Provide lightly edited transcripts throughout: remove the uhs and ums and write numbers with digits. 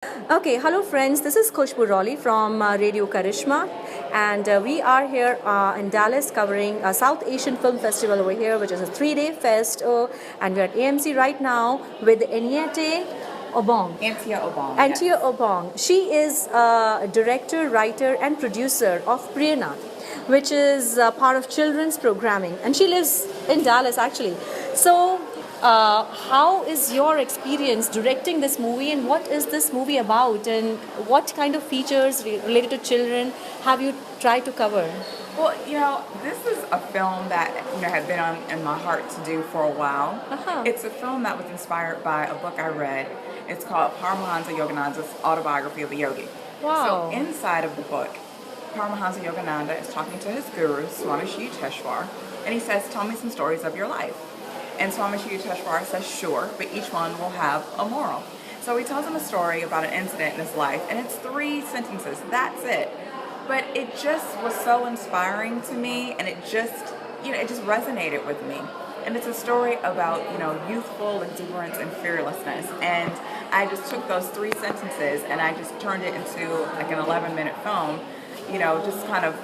Okay, hello friends. This is Khush Rawlley from Radio Karishma, and we are here in Dallas covering a South Asian Film Festival over here, which is a 3-day fest, and we're at AMC right now with Antie Obong. Antia-Obong. Antia-Obong. She is a director, writer, and producer of Priyanath, which is part of children's programming, and she lives in Dallas actually. So, how is your experience directing this movie, and what is this movie about, and what kind of features related to children have you tried to cover? Well, this is a film that had been in my heart to do for a while. Uh-huh. It's a film that was inspired by a book I read. It's called Paramahansa Yogananda's Autobiography of a Yogi. Wow. So inside of the book, Paramahansa Yogananda is talking to his guru, Swami Yukteswar, and he says, "Tell me some stories of your life." And Swami Yukteswar says, "Sure, but each one will have a moral." So he tells him a story about an incident in his life, and it's 3 sentences. That's it. But it just was so inspiring to me, and it just resonated with me. And it's a story about, youthful exuberance and fearlessness. And I just took those 3 sentences and I just turned it into like an 11-minute film, just kind of,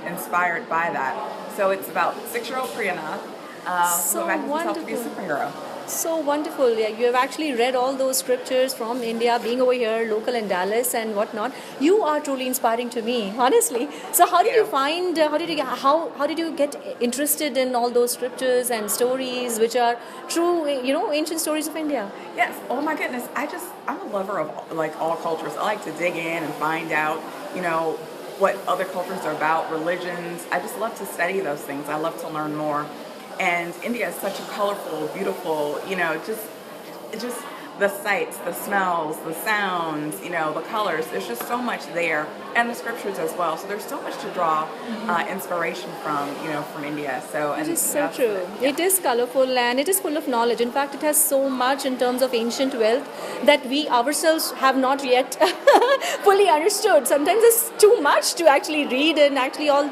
inspired by that. So it's about 6-year-old Priyanath, So who imagines himself to be a wonderful. superhero. So wonderful. Yeah, you have actually read all those scriptures from India, being over here, local in Dallas and whatnot. You are truly inspiring to me, honestly. So how did you find, how did you get interested in all those scriptures and stories which are true, ancient stories of India? Yes. Oh my goodness. I'm a lover of like all cultures. I like to dig in and find out, what other cultures are about, religions. I just love to study those things. I love to learn more. And India is such a colorful, beautiful, just the sights, the smells, the sounds, the colors. There's just so much there, and the scriptures as well. So there's so much to draw inspiration from India. So It is so true. Yeah. It is colorful and it is full of knowledge. In fact, it has so much in terms of ancient wealth that we ourselves have not yet fully understood. Sometimes it's too much to actually read and actually all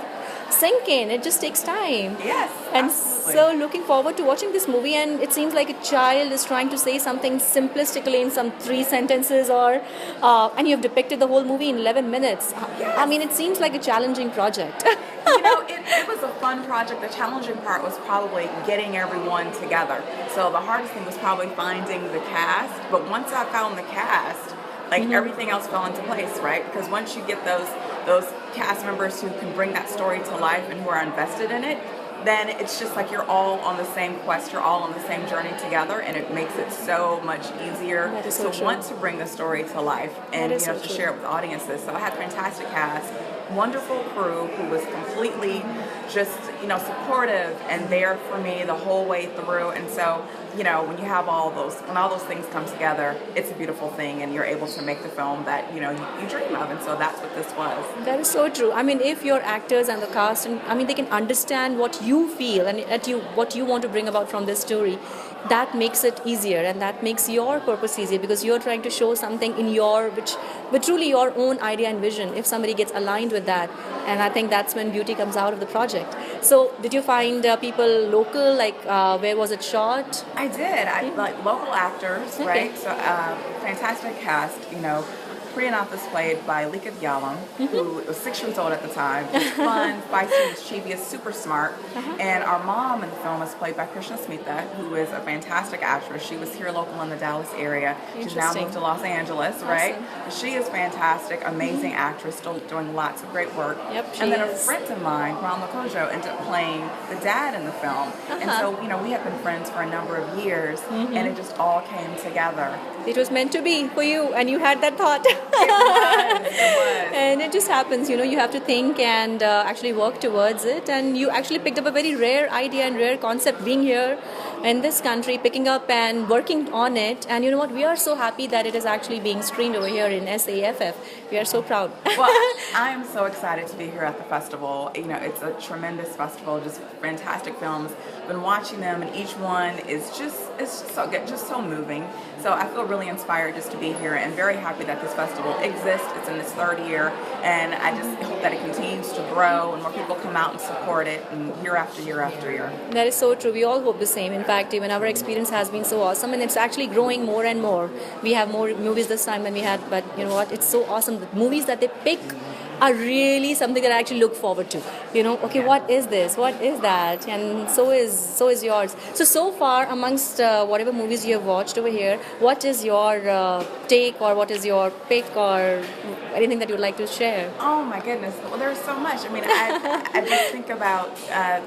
sink in. It just takes time. Yes, And absolutely. so looking forward to watching this movie, and it seems like a child is trying to say something simplistically in some 3 sentences, and you have depicted the whole movie in 11 minutes. I mean, it seems like a challenging project. It was a fun project. The challenging part was probably getting everyone together. So the hardest thing was probably finding the cast. But once I found the cast, everything else fell into place, right? Because once you get those cast members who can bring that story to life and who are invested in it, then it's just like you're all on the same quest, you're all on the same journey together, and it makes it so much easier That is so to true. want to bring the story to life and is so to true. share it with audiences. So I had a fantastic cast, wonderful crew who was completely just supportive and there for me the whole way through. And so when you have all those things come together, it's a beautiful thing, and you're able to make the film that you dream of. And so that's what this was. That is so true. I mean, if your actors and the cast, and I mean, they can understand what you feel and what you want to bring about from this story, that makes it easier, and that makes your purpose easier because you're trying to show something in but truly your own idea and vision. If somebody gets aligned with that, and I think that's when beauty comes out of the project. So, did you find people local? Where was it shot? I did. I like local actors, Okay. right? So fantastic cast. Priyanath is played by Lika Dyalam, who was 6 years old at the time. She's fun, feisty, mischievous, super smart. And our mom in the film is played by Karishma, who is a fantastic actress. She was here local in the Dallas area. She's now Interesting. moved to Los Angeles, right? Awesome. She is fantastic, amazing actress, still doing lots of great work. Yep, she and then a is. friend of mine, Rawlley, ended up playing the dad in the film. And so, we have been friends for a number of years, and it just all came together. It was meant to be for you, and you had that thought. It was. And it just happens, you have to think and actually work towards it. And you actually picked up a very rare idea and rare concept being here in this country, picking up and working on it. And you know what? We are so happy that it is actually being screened over here in SAFF. We are so proud. Well, I am so excited to be here at the festival. It's a tremendous festival, just fantastic films. Been watching them, and each one is it's just so good, just so moving. So I feel really inspired just to be here, and very happy that this festival festival exists. It's in its third year, and I just hope that it continues to grow and more people come out and support it, and year after year after year. That is so true. We all hope the same. In fact, even our experience has been so awesome, and it's actually growing more and more. We have more movies this time than we had, but you know what? It's so awesome. The movies that they pick are really something that I actually look forward to. You know, okay, what is this? What is that? And so is yours. So far, amongst whatever movies you have watched over here, what is your take, or what is your pick, or anything that you would like to share? Oh my goodness! Well, there's so much. I mean, I just think about a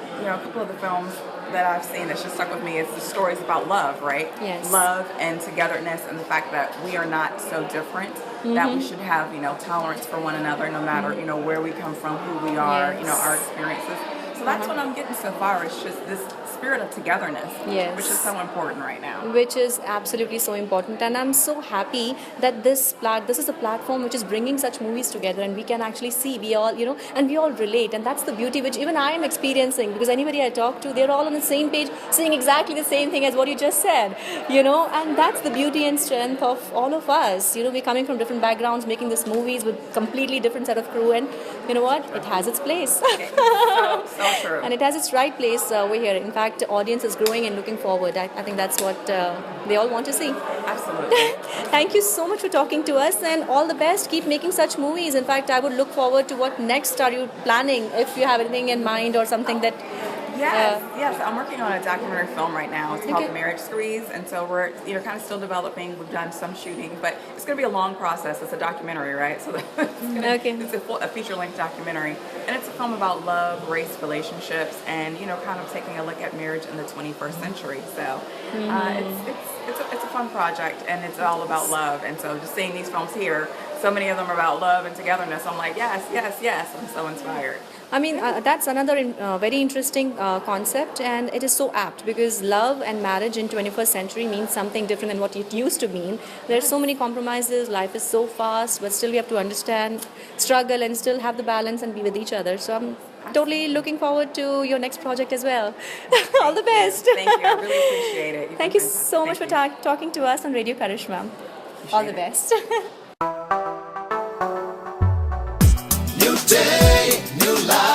couple of the films that I've seen that's just stuck with me. It's the stories about love, right? Yes. Love and togetherness, and the fact that we are not so different. That we should have, tolerance for one another, no matter, where we come from, who we are, Yes. Our experiences. So that's what I'm getting so far. It's just this spirit of togetherness, Yes. which is so important right now. Which is absolutely so important, and I'm so happy that this is a platform which is bringing such movies together, and we can actually see, we all and we all relate, and that's the beauty which even I am experiencing, because anybody I talk to, they're all on the same page, saying exactly the same thing as what you just said, and that's the beauty and strength of all of us. We're coming from different backgrounds, making these movies with completely different set of crew, and you know what, it has its place. So true. And it has its right place over here. In fact, the audience is growing and looking forward. I think that's what they all want to see. Absolutely. Thank you so much for talking to us, and all the best. Keep making such movies. In fact, I would look forward to what next are you planning, if you have anything in mind or something that... Yes. I'm working on a documentary film right now. It's called Okay. The Marriage Squeeze, and so we're kind of still developing. We've done some shooting, but it's going to be a long process. It's a documentary, right? So it's a feature-length documentary, and it's a film about love, race, relationships, and kind of taking a look at marriage in the 21st century. So it's a fun project, and it's all about love. And so just seeing these films here, so many of them are about love and togetherness. I'm like, yes. I'm so inspired. I mean, that's another very interesting concept, and it is so apt, because love and marriage in 21st century means something different than what it used to mean. There are so many compromises, life is so fast, but still we have to understand, struggle, and still have the balance and be with each other. So I'm totally looking forward to your next project as well. All the best. Thank you. I really appreciate it. Thank you so much for talking to us on Radio Karishma. All the best. New day, new life.